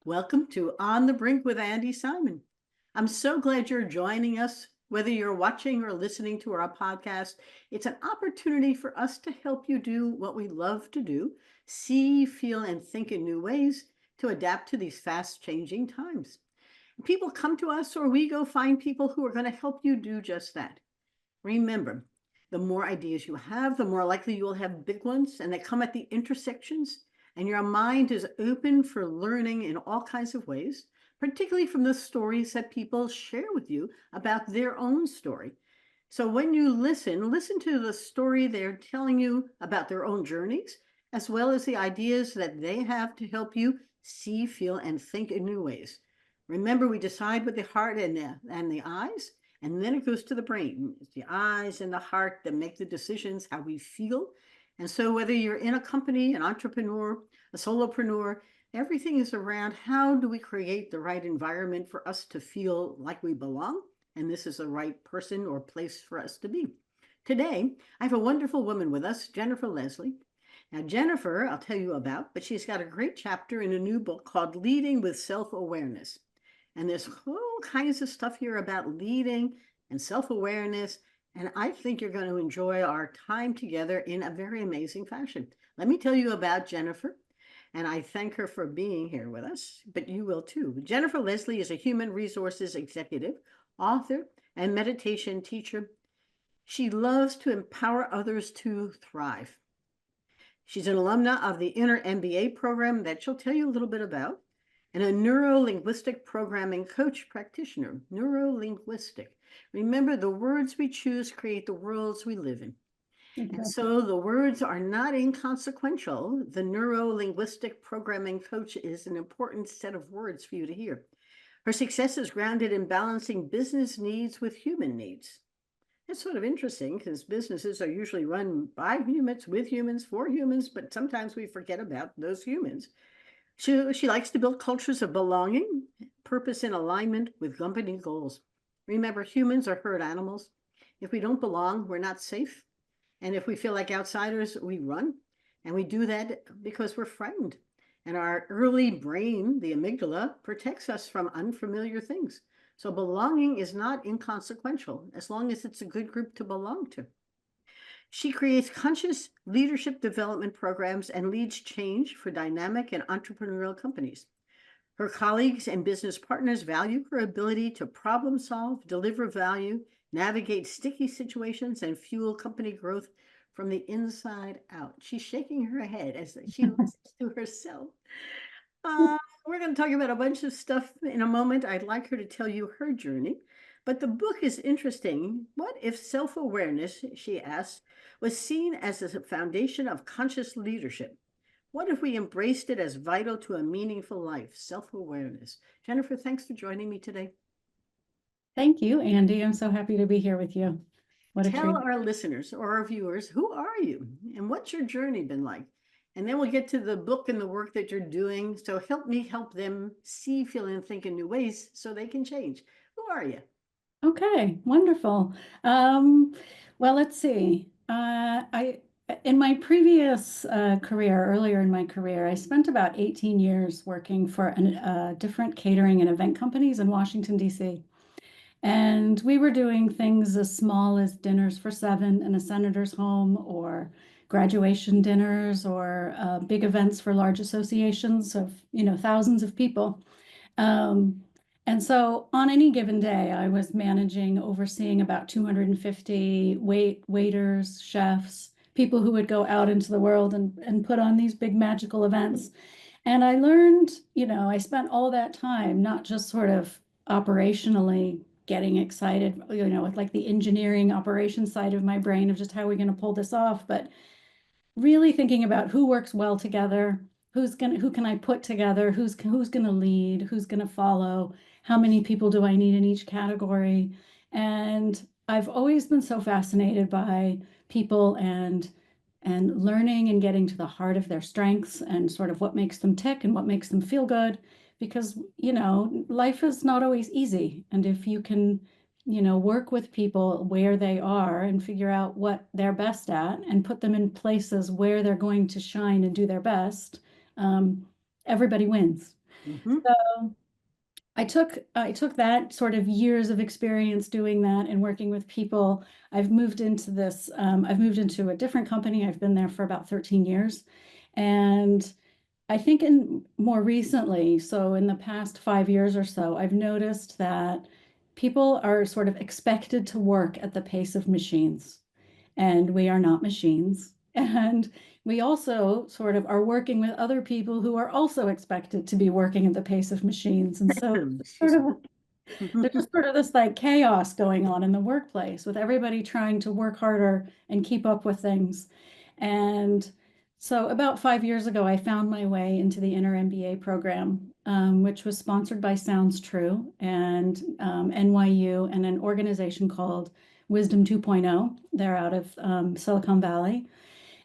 Welcome to On the Brink with Andi Simon. I'm so glad you're joining us. Whether you're watching or listening to our podcast, it's an opportunity for us to help you do what we love to do, see, feel, and think in new ways to adapt to these fast changing times. People come to us or we go find people who are going to help you do just that. Remember, the more ideas you have, the more likely you will have big ones, and they come at the intersections, and your mind is open for learning in all kinds of ways, particularly from the stories that people share with you about their own story. So when you listen to the story they're telling you about their own journeys, as well as the ideas that they have to help you see, feel, and think in new ways. Remember, we decide with the heart and the eyes, and then it goes to the brain. It's the eyes and the heart that make the decisions, how we feel. And so whether you're in a company, an entrepreneur, a solopreneur, everything is around how do we create the right environment for us to feel like we belong, and this is the right person or place for us to be. Today, I have a wonderful woman with us, Jennifer Leslie. Now, Jennifer, I'll tell you about, but she's got a great chapter in a new book called Leading with Self-Awareness. And there's all kinds of stuff here about leading and self-awareness. And I think you're going to enjoy our time together in a very amazing fashion. Let me tell you about Jennifer. And I thank her for being here with us, but you will too. Jennifer Leslie is a human resources executive, author, and meditation teacher. She loves to empower others to thrive. She's an alumna of the Inner MBA program that she'll tell you a little bit about, and a neuro-linguistic programming coach practitioner. Neuro-linguistic. Remember, the words we choose create the worlds we live in. Exactly. And so the words are not inconsequential. The neuro-linguistic programming coach is an important set of words for you to hear. Her success is grounded in balancing business needs with human needs. It's sort of interesting because businesses are usually run by humans, with humans, for humans, but sometimes we forget about those humans. She likes to build cultures of belonging, purpose and alignment with company goals. Remember, humans are herd animals. If we don't belong, we're not safe. And if we feel like outsiders, we run. And we do that because we're frightened. And our early brain, the amygdala, protects us from unfamiliar things. So belonging is not inconsequential as long as it's a good group to belong to. She creates conscious leadership development programs and leads change for dynamic and entrepreneurial companies. Her colleagues and business partners value her ability to problem solve, deliver value, navigate sticky situations, and fuel company growth from the inside out. She's shaking her head as she listens to herself. We're going to talk about a bunch of stuff in a moment. I'd like her to tell you her journey. But the book is interesting. What if self-awareness, she asks, was seen as a foundation of conscious leadership? What if we embraced it as vital to a meaningful life? Self-awareness. Jennifer, thanks for joining me today. Thank you, Andi. I'm so happy to be here with you. What a treat. Tell our listeners or our viewers, who are you and what's your journey been like? And then we'll get to the book and the work that you're doing. So help me help them see, feel, and think in new ways so they can change. Who are you? Okay, wonderful. Well, let's see. In my previous career, earlier in my career, I spent about 18 years working for different catering and event companies in Washington, D.C. And we were doing things as small as dinners for 7 in a senator's home, or graduation dinners, or big events for large associations of, thousands of people. And so on any given day, I was overseeing about 250 waiters, chefs, people who would go out into the world and put on these big magical events. And I learned, I spent all that time not just sort of operationally getting excited, with like the engineering operations side of my brain of just how we're going to pull this off, but really thinking about who works well together, who can I put together, who's going to lead, who's going to follow, how many people do I need in each category. And I've always been so fascinated by people and learning and getting to the heart of their strengths and sort of what makes them tick and what makes them feel good, because life is not always easy. And if you can work with people where they are and figure out what they're best at and put them in places where they're going to shine and do their best, everybody wins. Hmm. So I took that sort of years of experience doing that and working with people. I've moved into a different company. I've been there for about 13 years. And I think in more recently, so in the past 5 years or so, I've noticed that people are sort of expected to work at the pace of machines, and we are not machines. And we also sort of are working with other people who are also expected to be working at the pace of machines. And so sort Excuse of me. there's just sort of this like chaos going on in the workplace with everybody trying to work harder and keep up with things. And so about 5 years ago, I found my way into the Inner MBA program, which was sponsored by Sounds True and NYU and an organization called Wisdom 2.0. They're out of Silicon Valley.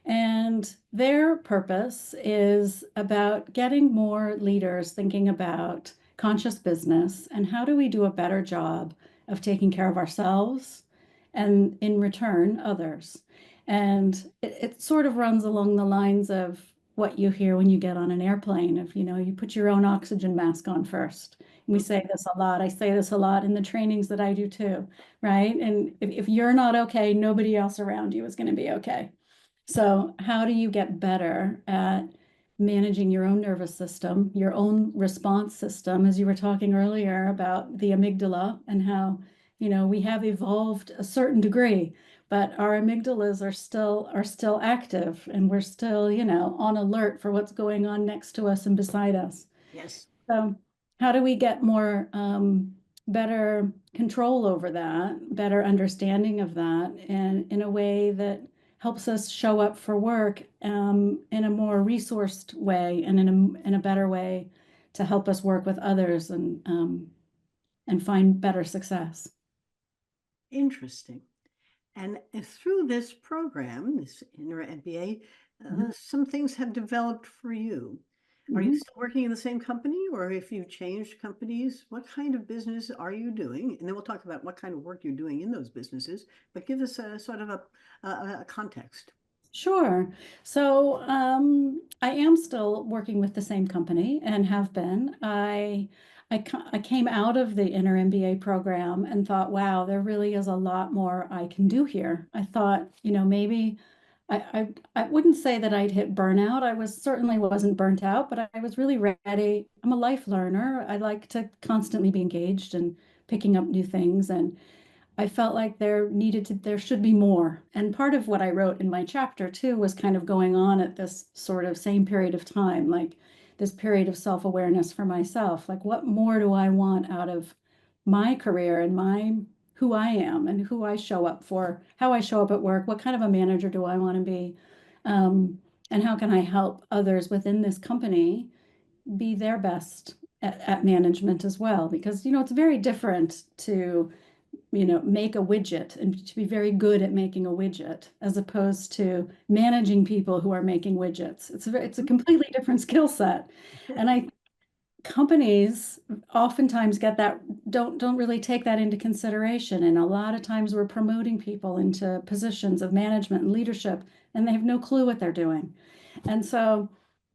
And their purpose is about getting more leaders thinking about conscious business and how do we do a better job of taking care of ourselves and in return others. And it sort of runs along the lines of what you hear when you get on an airplane of, you put your own oxygen mask on first. And we say this a lot. I say this a lot in the trainings that I do too, right? And if you're not okay, nobody else around you is going to be okay. So, how do you get better at managing your own nervous system, your own response system, as you were talking earlier about the amygdala and how, we have evolved a certain degree, but our amygdalas are still active and we're still, on alert for what's going on next to us and beside us. Yes. So, how do we get more better control over that, better understanding of that, and in a way that helps us show up for work in a more resourced way and in a better way to help us work with others and find better success. Interesting. And through this program, this Inner MBA, Mhm. some things have developed for you. Are you Mhm. still working in the same company, or if you've changed companies, what kind of business are you doing? And then we'll talk about what kind of work you're doing in those businesses, but give us a sort of a context. Sure. So I am still working with the same company and have been. I came out of the Inner MBA program and thought, wow, there really is a lot more I can do here. I thought, maybe I wouldn't say that I'd hit burnout. I certainly wasn't burnt out, but I was really ready. I'm a life learner. I like to constantly be engaged and picking up new things. And I felt like there should be more. And part of what I wrote in my chapter too was kind of going on at this sort of same period of time, like this period of self-awareness for myself. Like, what more do I want out of my career and who I am and who I show up for, how I show up at work, what kind of a manager do I want to be? And how can I help others within this company be their best at management as well? Because, it's very different to make a widget and to be very good at making a widget as opposed to managing people who are making widgets. It's a completely different skill set. And companies oftentimes get that don't really take that into consideration. And a lot of times we're promoting people into positions of management and leadership, and they have no clue what they're doing. And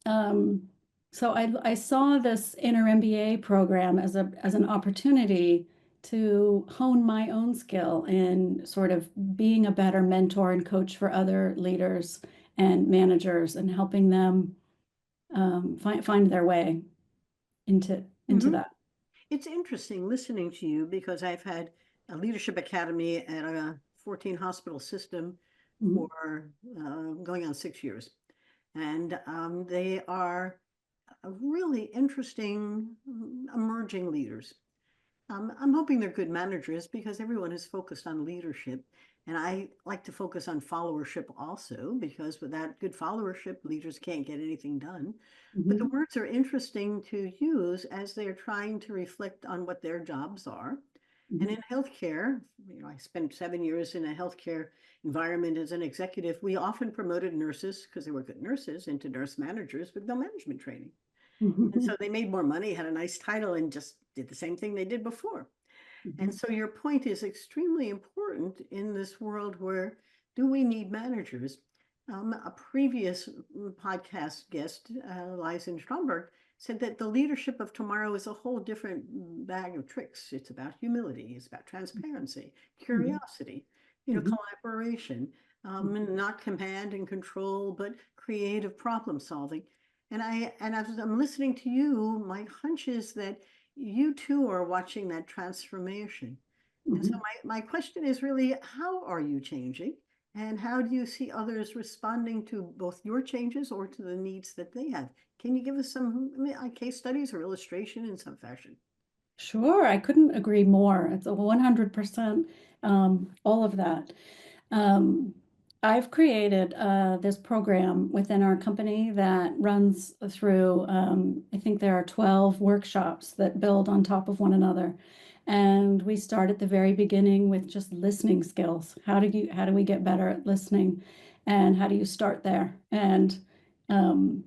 um, so I saw this Inner MBA program as an opportunity to hone my own skill in sort of being a better mentor and coach for other leaders and managers and helping them find their way into Hmm. that. It's interesting listening to you because I've had a leadership academy at a 14 hospital system Mhm. for going on 6 years. And they are really interesting emerging leaders. I'm hoping they're good managers because everyone is focused on leadership. And I like to focus on followership also, because without good followership, leaders can't get anything done. But the Mhm. words are interesting to use as they're trying to reflect on what their jobs are. And Mhm. in healthcare, I spent 7 years in a healthcare environment as an executive. We often promoted nurses because they were good nurses into nurse managers with no management training. And Mhm. so they made more money, had a nice title, and just did the same thing they did before. And so your point is extremely important in this world where do we need managers? A previous podcast guest, Lyson Stromberg, said that the leadership of tomorrow is a whole different bag of tricks. It's about humility, it's about transparency, Mhm, curiosity, mhm, collaboration, mhm, and not command and control, but creative problem solving. And as I'm listening to you, my hunch is that you too are watching that transformation. And so mhm. my question is really, how are you changing? And how do you see others responding to both your changes or to the needs that they have? Can you give us some case studies or illustration in some fashion? Sure, I couldn't agree more. It's a 100% all of that. Um, I've created this program within our company that runs through, I think there are 12 workshops that build on top of one another. And we start at the very beginning with just listening skills. How do we get better at listening? And how do you start there? Um,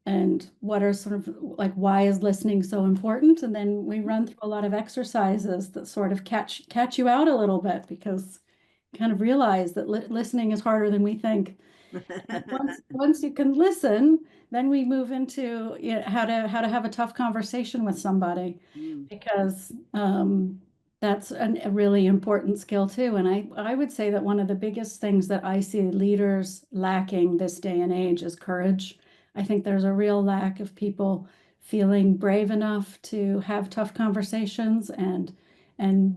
and what are sort of like, why is listening so important? And then we run through a lot of exercises that sort of catch you out a little bit, because kind of realize that listening is harder than we think. And once you can listen, then we move into, how to have a tough conversation with somebody, Mm. because that's a really important skill too. And I would say that one of the biggest things that I see leaders lacking this day and age is courage. I think there's a real lack of people feeling brave enough to have tough conversations and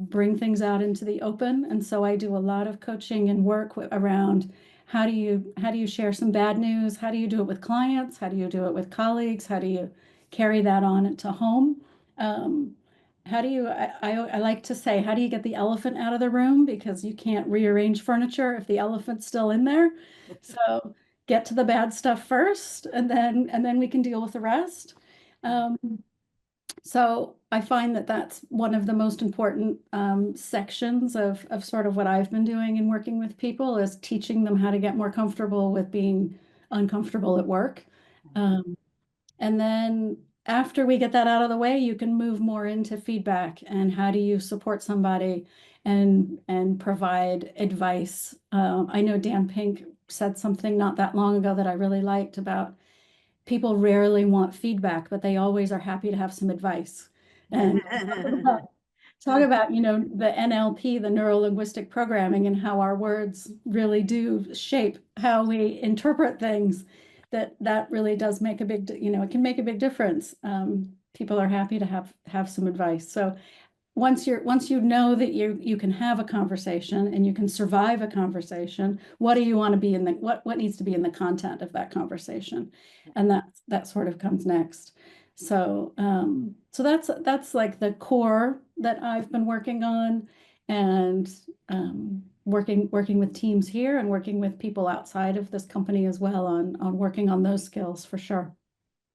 bring things out into the open. And so I do a lot of coaching and work around how do you share some bad news? How do you do it with clients? How do you do it with colleagues? How do you carry that on to home? Um, how do you, I like to say, how do you get the elephant out of the room? Because you can't rearrange furniture if the elephant's still in there. So get to the bad stuff first, and then we can deal with the rest. Um, so I find that that's one of the most important sections of sort of what I've been doing in working with people, is teaching them how to get more comfortable with being uncomfortable at work. Um, and then after we get that out of the way, you can move more into feedback and how do you support somebody and provide advice. I know Dan Pink said something not that long ago that I really liked about people rarely want feedback, but they always are happy to have some advice. And talk about, the NLP, the neuro linguistic programming, and how our words really do shape how we interpret things. That really does make a big, it can make a big difference. People are happy to have some advice. So once you know that you can have a conversation and you can survive a conversation, what do you want to be in the what needs to be in the content of that conversation? And that sort of comes next. So that's like the core that I've been working on, and working with teams here and working with people outside of this company as well on working on those skills for sure.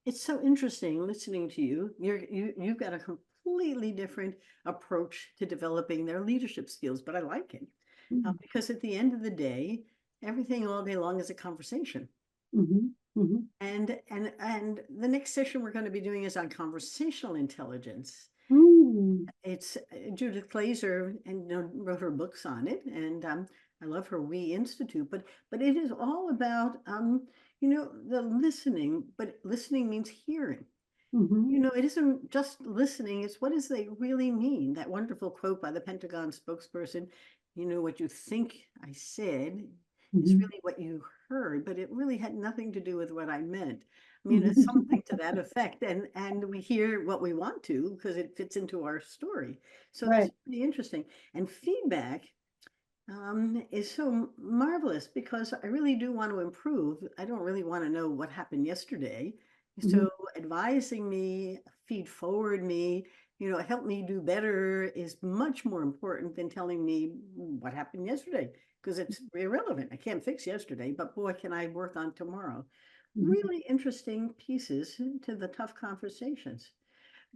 It's so interesting listening to you. You've got a completely different approach to developing their leadership skills, but I like it Mhm, because at the end of the day, everything all day long is a conversation. mhm, mhm. And the next session we're going to be doing is on conversational intelligence. Mm, It's Judith Glaser and wrote her books on it, and I love her We Institute. But it is all about the listening. But listening means hearing. mhm, It isn't just listening, it's what does they really mean? That wonderful quote by the Pentagon spokesperson, what you think I said is mhm, really what you heard, but it really had nothing to do with what I meant. I mean, it's mhm. something to that effect. And we hear what we want to because it fits into our story. So that's Right. pretty interesting. And feedback is so marvelous because I really do want to improve. I don't really want to know what happened yesterday. Mhm, So advising me, feed forward me, help me do better is much more important than telling me what happened yesterday because it's irrelevant. I can't fix yesterday, but boy, can I work on tomorrow. mhm, Really interesting pieces to the tough conversations.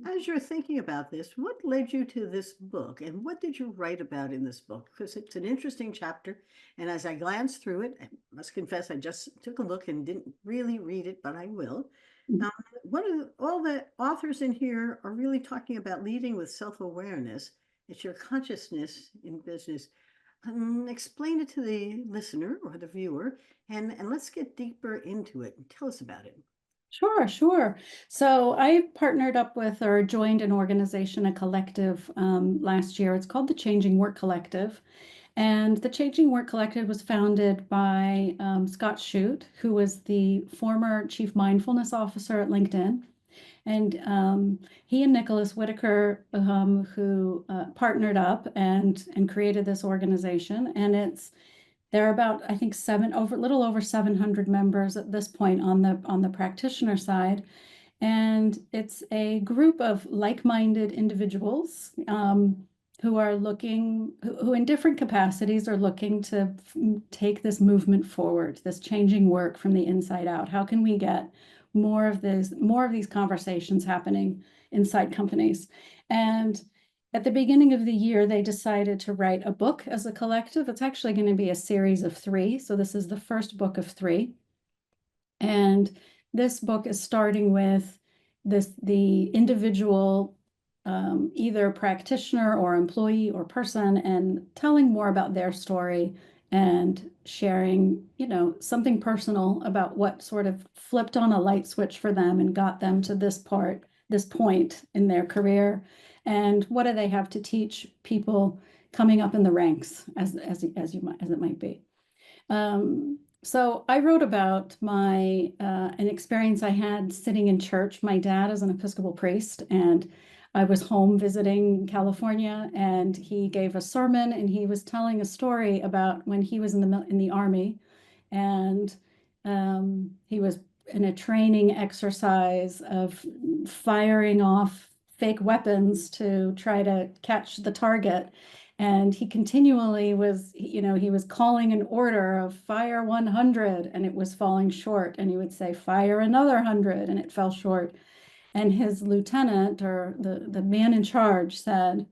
As you're thinking about this, what led you to this book and what did you write about in this book? Because it's an interesting chapter. And as I glanced through it, I must confess, I just took a look and didn't really read it, but I will. mhm, Um, all the authors in here are really talking about leading with self-awareness. It's your consciousness in business. Explain it to the listener or the viewer, and let's get deeper into it. Tell us about it. Sure, sure. So I partnered up with or joined an organization, a collective last year. It's called the Changing Work Collective. And the Changing Work Collective was founded by Scott Shute, who was the former chief mindfulness officer at LinkedIn. And he and Nicholas Whitaker, who partnered up and created this organization. And there are about, I think, little over 700 members at this point on the practitioner side. And it's a group of like-minded individuals who are who in different capacities are looking to take this movement forward, this changing work from the inside out. How can we get more of these conversations happening inside companies? And at the beginning of the year, they decided to write a book as a collective. It's actually going to be a series of three. So this is the first book of three. And this book is starting with the individual, either practitioner or employee or person, and telling more about their story and sharing, something personal about what sort of flipped on a light switch for them and got them to this point in their career. And what do they have to teach people coming up in the ranks, as it might be. So I wrote about an experience I had sitting in church. My dad is an Episcopal priest, and I was home visiting California, and he gave a sermon, and he was telling a story about when he was in the army, and he was in a training exercise of firing off fake weapons to try to catch the target. And he continually was, he was calling an order of fire 100 and it was falling short. And he would say, fire another 100 and it fell short. And his lieutenant or the man in charge said,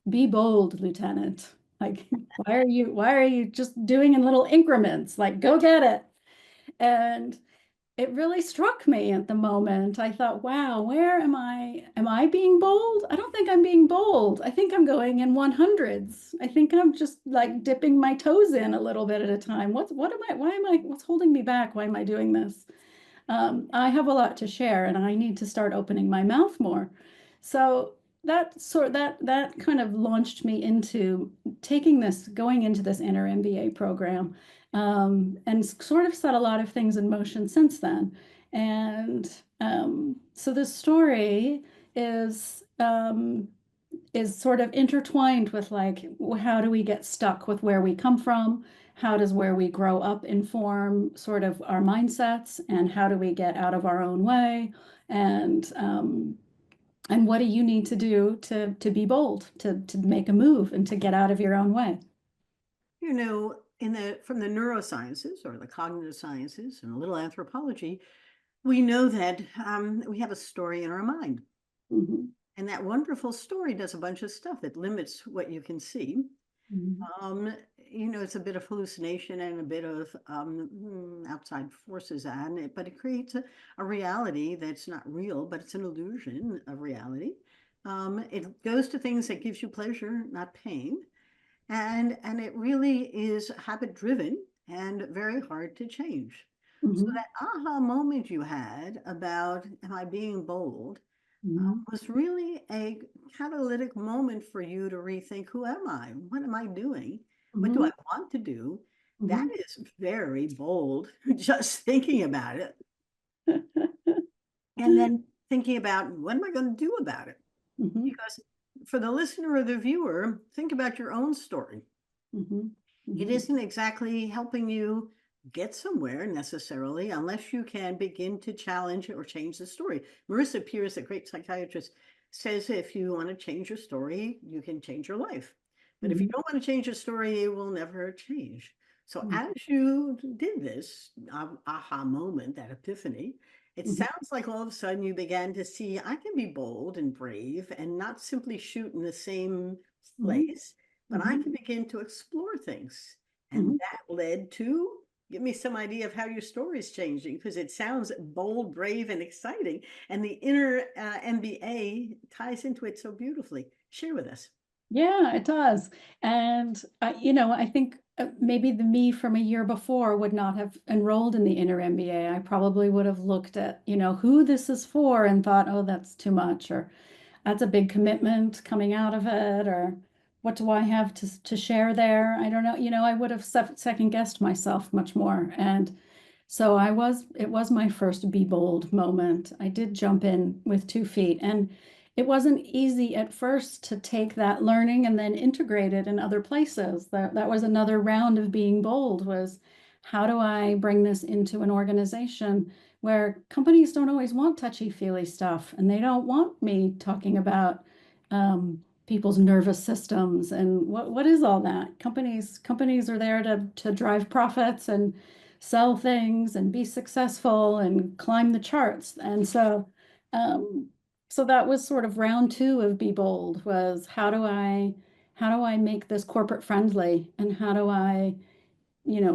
be bold, Lieutenant. Like, why are you just doing in little increments? Like, go get it. And it really struck me at the moment. I thought, wow, where am I? Am I being bold? I don't think I'm being bold. I think I'm going in 100s. I think I'm just like dipping my toes in a little bit at a time. What's holding me back? Why am I doing this? I have a lot to share and I need to start opening my mouth more. So that kind of launched me into going into this inner MBA program, and sort of set a lot of things in motion since then. And so this story is um, is sort of intertwined with like how do we get stuck with where we come from? How does where we grow up inform sort of our mindsets, and how do we get out of our own way? And what do you need to do to be bold, to make a move and to get out of your own way? From the neurosciences or the cognitive sciences and a little anthropology, we know that we have a story in our mind. Mhm, And that wonderful story does a bunch of stuff. It limits what you can see. mhm, It's a bit of hallucination and a bit of outside forces on it, but it creates a reality that's not real, but it's an illusion of reality. It goes to things that gives you pleasure, not pain. And it really is habit driven and very hard to change. So mhm, that aha moment you had about, am I being bold, mhm, was really a catalytic moment for you to rethink, who am I? What am I doing? What do I mhm, want to do? That mhm, is very bold, just thinking about it. And then thinking about, what am I going to do about it? mhm, Because for the listener or the viewer, think about your own story. mhm, It mhm, isn't exactly helping you get somewhere necessarily unless you can begin to challenge or change the story. Marissa Peers, a great psychiatrist, says if you want to change your story, you can change your life. But if you mhm, don't want to change your story, it will never change. So mhm, as you did this aha moment, that epiphany, it mhm, sounds like all of a sudden you began to see, I can be bold and brave and not simply shoot in the same mhm, place, but I mhm, can begin to explore things. And mhm. that led to, give me some idea of how your story is changing, because it sounds bold, brave, and exciting. And the inner MBA ties into it so beautifully. Share with us. Yeah, it does. And I think maybe the me from a year before would not have enrolled in the inner MBA. I probably would have looked at, who this is for and thought, oh, that's too much, or that's a big commitment coming out of it, or what do I have to share there? I don't know. I would have second guessed myself much more. And so it was my first be bold moment. I did jump in with 2 feet, and it wasn't easy at first to take that learning and then integrate it in other places. That was another round of being bold, was how do I bring this into an organization where companies don't always want touchy-feely stuff, and they don't want me talking about people's nervous systems and what is all that. Companies are there to drive profits and sell things and be successful and climb the charts. And um, so that was sort of round two of Be Bold, was how do I make this corporate friendly, and how do I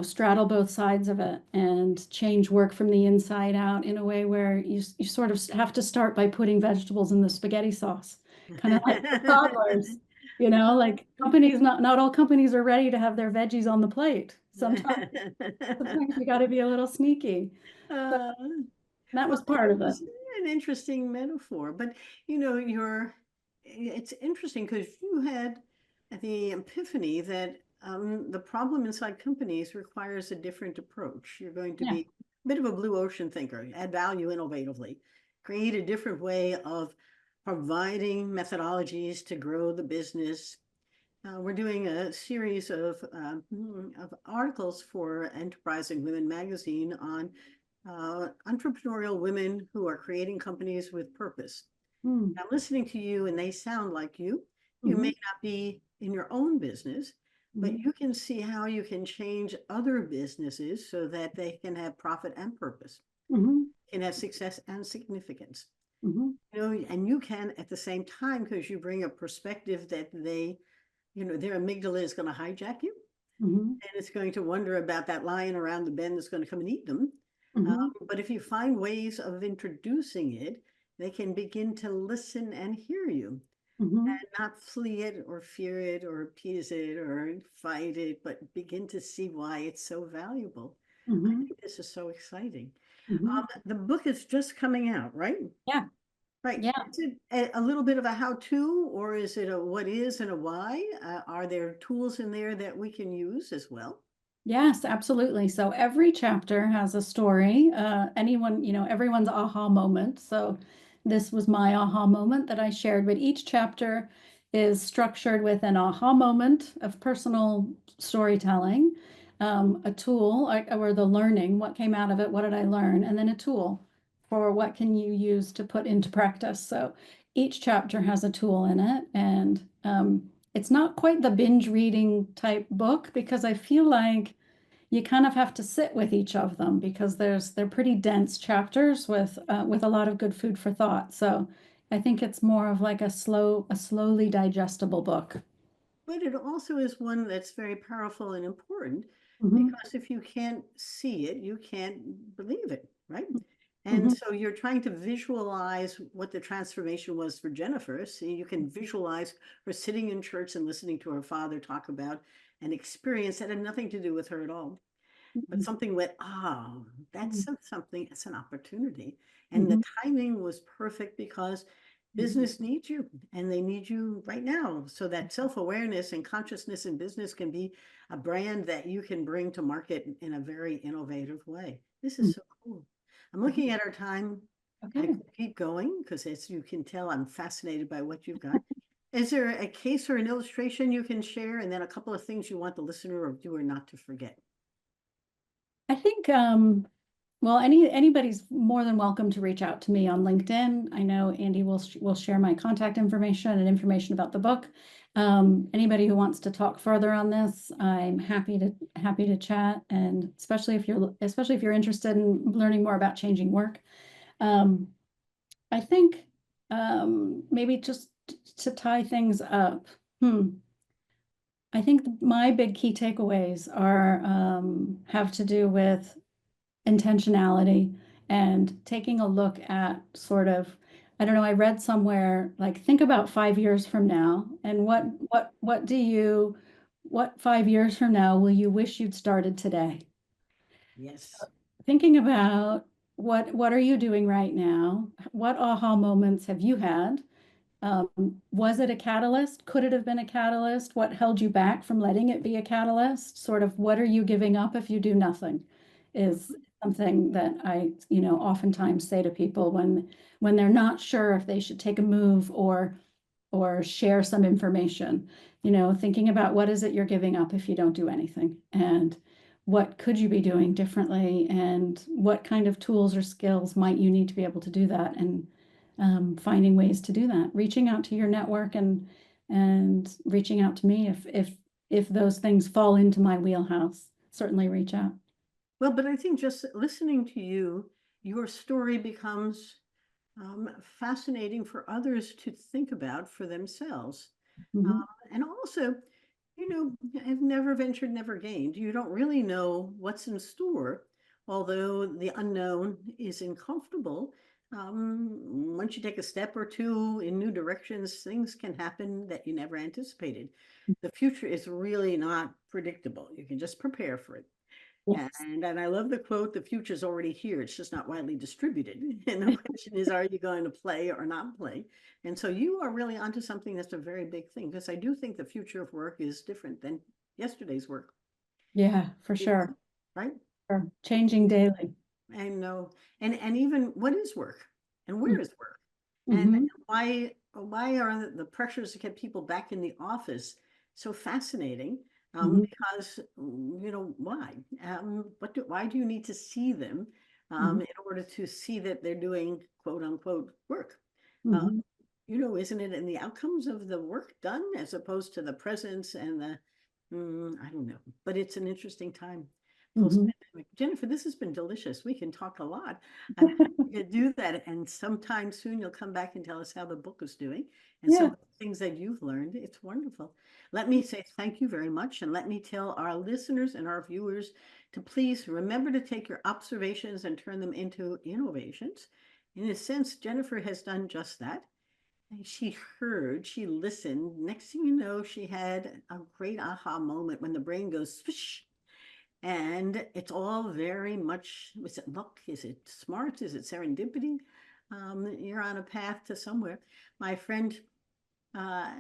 straddle both sides of it and change work from the inside out in a way where you sort of have to start by putting vegetables in the spaghetti sauce, kind of like for toddlers. Like companies, not all companies are ready to have their veggies on the plate. Sometimes you got to be a little sneaky. So Uh, that well, was part of it. it's an interesting metaphor, but it's interesting because you had the epiphany that the problem inside companies requires a different approach. You're going to Yeah. be a bit of a blue ocean thinker, add value innovatively, create a different way of providing methodologies to grow the business. We're doing a series of articles for Enterprising Women magazine on entrepreneurial women who are creating companies with purpose. Mm, I'm listening to you and they sound like you. You may mhm, not be in your own business, but mhm, you can see how you can change other businesses so that they can have profit and purpose, mhm, can have success and significance. mhm, And you can at the same time, because you bring a perspective that their amygdala is going to hijack you mhm, and it's going to wonder about that lion around the bend that's going to come and eat them. mhm, But if you find ways of introducing it, they can begin to listen and hear you mhm, and not flee it or fear it or appease it or fight it, but begin to see why it's so valuable. I mhm, think this is so exciting. mhm. The book is just coming out, right? Yeah, Right. yeah. Is it a little bit of a how-to, or is it a what is and a why? Are there tools in there that we can use as well? Yes, absolutely. So every chapter has a story. Everyone's aha moment. So this was my aha moment that I shared, but each chapter is structured with an aha moment of personal storytelling, a tool or the learning, what came out of it, what did I learn, and then a tool for what can you use to put into practice. So each chapter has a tool in it, and it's not quite the binge reading type book, because I feel like you kind of have to sit with each of them, because they're pretty dense chapters with a lot of good food for thought. So I think it's more of like a slowly digestible book. But it also is one that's very powerful and important Hmm. because if you can't see it, you can't believe it, right? And Hmm. so you're trying to visualize what the transformation was for Jennifer. So you can visualize her sitting in church and listening to her father talk about an experience that had nothing to do with her at all, but something went, oh, that's something, it's an opportunity. And the Hmm. timing was perfect because business needs you and they need you right now. So that self-awareness and consciousness in business can be a brand that you can bring to market in a very innovative way. This is so cool. I'm looking at our time. I Okay. could keep going because as you can tell, I'm fascinated by what you've got. Is there a case or an illustration you can share and then a couple of things you want the listener or viewer not to forget? I think well, anybody's more than welcome to reach out to me on LinkedIn. I know Andy will share my contact information and information about the book. Anybody who wants to talk further on this, I'm happy to chat, and especially if you're interested in learning more about changing work. Um, I think maybe just to tie things up. Hmm. I think my big key takeaways are have to do with intentionality and taking a look at sort of, I don't know, I read somewhere, like, think about 5 years from now, and what 5 years from now will you wish you'd started today? Yes. Thinking about what are you doing right now? What aha moments have you had? Was it a catalyst? Could it have been a catalyst? What held you back from letting it be a catalyst? Sort of, what are you giving up if you do nothing? Is something that I, oftentimes say to people when they're not sure if they should take a move or share some information, thinking about what is it you're giving up if you don't do anything, and what could you be doing differently, and what kind of tools or skills might you need to be able to do that, and finding ways to do that, reaching out to your network, and reaching out to me if those things fall into my wheelhouse. Certainly reach out. Well, but I think just listening to you, your story becomes fascinating for others to think about for themselves. Mhm. And also, I've never ventured, never gained. You don't really know what's in store, although the unknown is uncomfortable. Once you take a step or two in new directions, things can happen that you never anticipated. The future is really not predictable. You can just prepare for it. Yes. And I love the quote, the future's already here. It's just not widely distributed. And the question is, are you going to play or not play? And so you are really onto something that's a very big thing, because I do think the future of work is different than yesterday's work. Yeah, for It is, sure. right? Sure. Changing daily. And no, and even what is work and where is work? And Mm-hmm. why are the pressures to get people back in the office so fascinating? Mm-hmm. Because why? Why do you need to see them Mm-hmm. in order to see that they're doing quote unquote work? Uh, Mm-hmm. isn't it in the outcomes of the work done as opposed to the presence and I don't know, but it's an interesting time Mm-hmm. post-pandemic. Jennifer, this has been delicious. We can talk a lot. I'm happy to do that. And sometime soon you'll come back and tell us how the book is doing and some Yeah. of the things that you've learned. It's wonderful. Let me say thank you very much. And let me tell our listeners and our viewers to please remember to take your observations and turn them into innovations. In a sense, Jennifer has done just that. She heard, she listened. Next thing you know, she had a great aha moment when the brain goes swish. And it's all very much, is it luck? Is it smart? Is it serendipity? You're on a path to somewhere. My friend uh,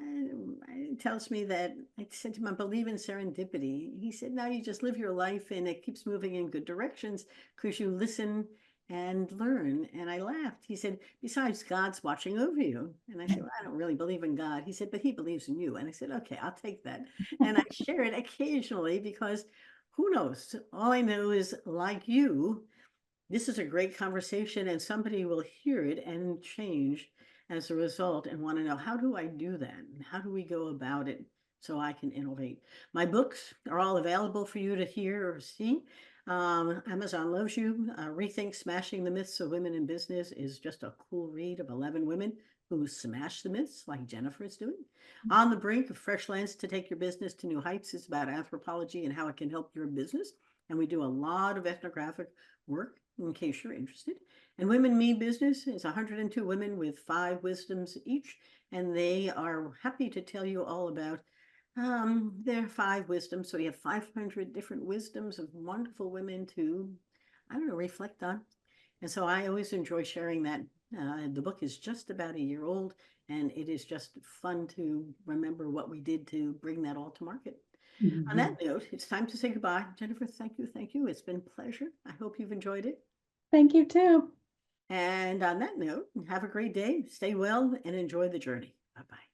tells me that I said to him, I believe in serendipity. He said, no, you just live your life and it keeps moving in good directions because you listen and learn. And I laughed. He said, besides, God's watching over you. And I said, well, I don't really believe in God. He said, but he believes in you. And I said, okay, I'll take that. And I share it occasionally because who knows? All I know is, like you, this is a great conversation and somebody will hear it and change as a result and want to know, how do I do that? And how do we go about it so I can innovate? My books are all available for you to hear or see. Amazon loves you. Rethink Smashing the Myths of Women in Business is just a cool read of 11 women who smash the myths like Jennifer is doing. On the Brink of Fresh Lens to Take Your Business to New Heights is about anthropology and how it can help your business. And we do a lot of ethnographic work in case you're interested. And Women Mean Business is 102 women with 5 wisdoms each, and they are happy to tell you all about their 5 wisdoms. So you have 500 different wisdoms of wonderful women to, I don't know, reflect on. And so I always enjoy sharing that. The book is just about a year old, and it is just fun to remember what we did to bring that all to market. On Mhm. that note, it's time to say goodbye. Jennifer, thank you. Thank you. It's been a pleasure. I hope you've enjoyed it. Thank you too. And on that note, have a great day. Stay well and enjoy the journey. Bye bye.